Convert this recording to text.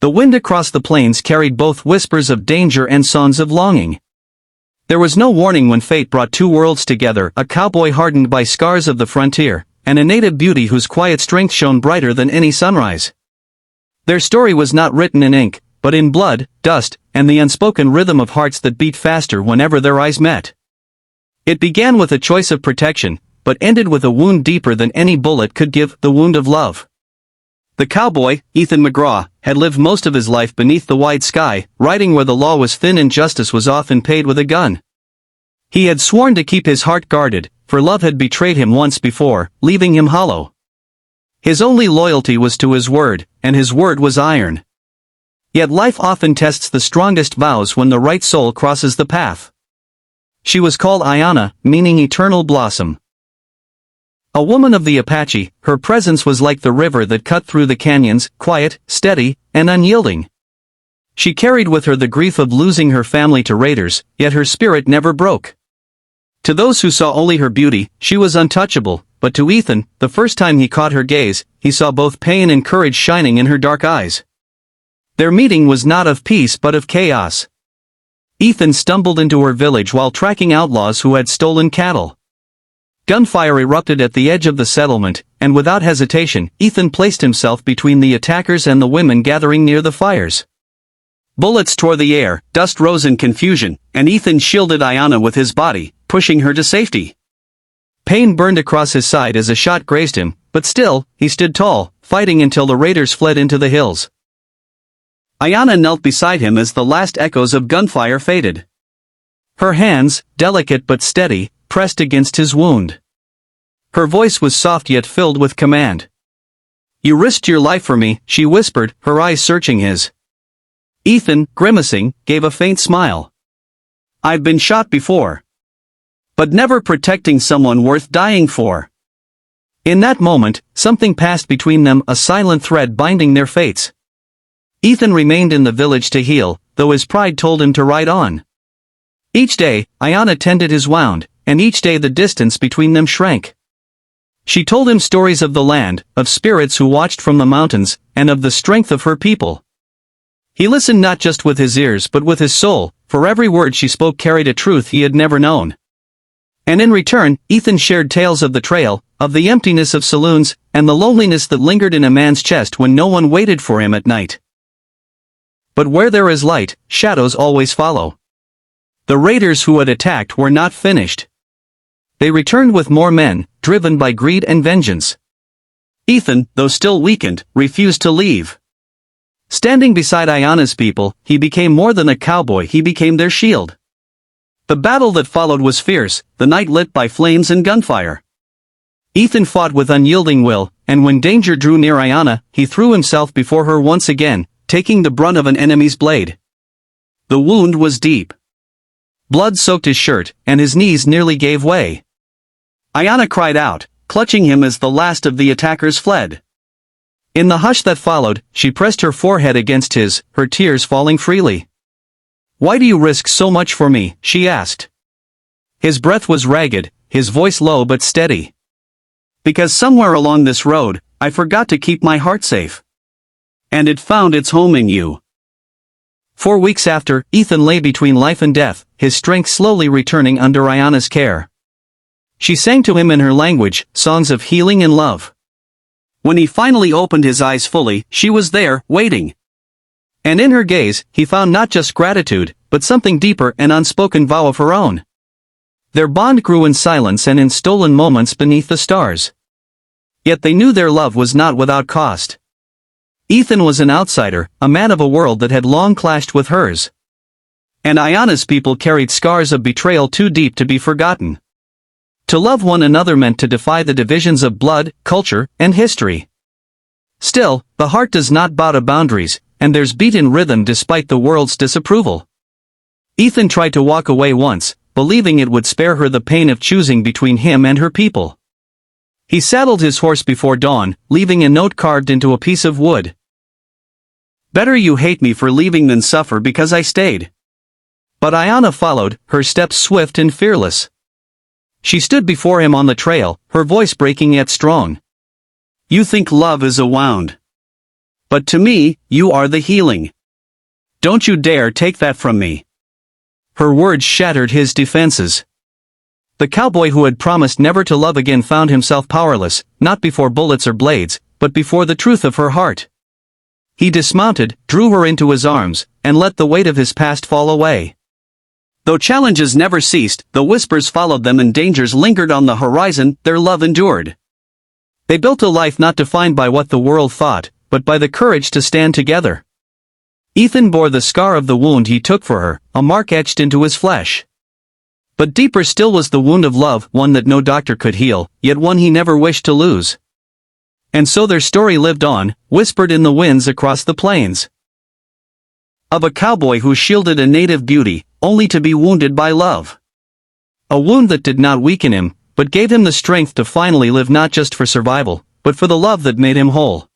The wind across the plains carried both whispers of danger and songs of longing. There was no warning when fate brought two worlds together, a cowboy hardened by scars of the frontier, and a native beauty whose quiet strength shone brighter than any sunrise. Their story was not written in ink, but in blood, dust, and the unspoken rhythm of hearts that beat faster whenever their eyes met. It began with a choice of protection, but ended with a wound deeper than any bullet could give, the wound of love. The cowboy, Ethan McGraw, had lived most of his life beneath the wide sky, riding where the law was thin and justice was often paid with a gun. He had sworn to keep his heart guarded, for love had betrayed him once before, leaving him hollow. His only loyalty was to his word, and his word was iron. Yet life often tests the strongest vows when the right soul crosses the path. She was called Ayanna, meaning eternal blossom. A woman of the Apache, her presence was like the river that cut through the canyons, quiet, steady, and unyielding. She carried with her the grief of losing her family to raiders, yet her spirit never broke. To those who saw only her beauty, she was untouchable, but to Ethan, the first time he caught her gaze, he saw both pain and courage shining in her dark eyes. Their meeting was not of peace but of chaos. Ethan stumbled into her village while tracking outlaws who had stolen cattle. Gunfire erupted at the edge of the settlement, and without hesitation, Ethan placed himself between the attackers and the women gathering near the fires. Bullets tore the air, dust rose in confusion, and Ethan shielded Ayanna with his body, pushing her to safety. Pain burned across his side as a shot grazed him, but still, he stood tall, fighting until the raiders fled into the hills. Ayanna knelt beside him as the last echoes of gunfire faded. Her hands, delicate but steady, pressed against his wound. Her voice was soft yet filled with command. "You risked your life for me," she whispered, her eyes searching his. Ethan, grimacing, gave a faint smile. "I've been shot before. But never protecting someone worth dying for." In that moment, something passed between them, a silent thread binding their fates. Ethan remained in the village to heal, though his pride told him to ride on. Each day, Ayanna tended his wound, and each day the distance between them shrank. She told him stories of the land, of spirits who watched from the mountains, and of the strength of her people. He listened not just with his ears but with his soul, for every word she spoke carried a truth he had never known. And in return, Ethan shared tales of the trail, of the emptiness of saloons, and the loneliness that lingered in a man's chest when no one waited for him at night. But where there is light, shadows always follow. The raiders who had attacked were not finished. They returned with more men, driven by greed and vengeance. Ethan, though still weakened, refused to leave. Standing beside Ayanna's people, he became more than a cowboy, he became their shield. The battle that followed was fierce, the night lit by flames and gunfire. Ethan fought with unyielding will, and when danger drew near Ayanna, he threw himself before her once again, taking the brunt of an enemy's blade. The wound was deep. Blood soaked his shirt, and his knees nearly gave way. Ayanna cried out, clutching him as the last of the attackers fled. In the hush that followed, she pressed her forehead against his, her tears falling freely. "Why do you risk so much for me?" she asked. His breath was ragged, his voice low but steady. "Because somewhere along this road, I forgot to keep my heart safe. And it found its home in you." 4 weeks after, Ethan lay between life and death, his strength slowly returning under Ayanna's care. She sang to him in her language, songs of healing and love. When he finally opened his eyes fully, she was there, waiting. And in her gaze, he found not just gratitude, but something deeper, an unspoken vow of her own. Their bond grew in silence and in stolen moments beneath the stars. Yet they knew their love was not without cost. Ethan was an outsider, a man of a world that had long clashed with hers. And Ayanna's people carried scars of betrayal too deep to be forgotten. To love one another meant to defy the divisions of blood, culture, and history. Still, the heart does not bow to boundaries, and there's beat in rhythm despite the world's disapproval. Ethan tried to walk away once, believing it would spare her the pain of choosing between him and her people. He saddled his horse before dawn, leaving a note carved into a piece of wood. "Better you hate me for leaving than suffer because I stayed." But Ayanna followed, her steps swift and fearless. She stood before him on the trail, her voice breaking yet strong. "You think love is a wound. but to me, you are the healing. Don't you dare take that from me." Her words shattered his defenses. The cowboy who had promised never to love again found himself powerless, not before bullets or blades, but before the truth of her heart. He dismounted, drew her into his arms, and let the weight of his past fall away. Though challenges never ceased, the whispers followed them and dangers lingered on the horizon, their love endured. They built a life not defined by what the world thought, but by the courage to stand together. Ethan bore the scar of the wound he took for her, a mark etched into his flesh. But deeper still was the wound of love, one that no doctor could heal, yet one he never wished to lose. And so their story lived on, whispered in the winds across the plains. Of a cowboy who shielded a native beauty, only to be wounded by love. A wound that did not weaken him, but gave him the strength to finally live not just for survival, but for the love that made him whole.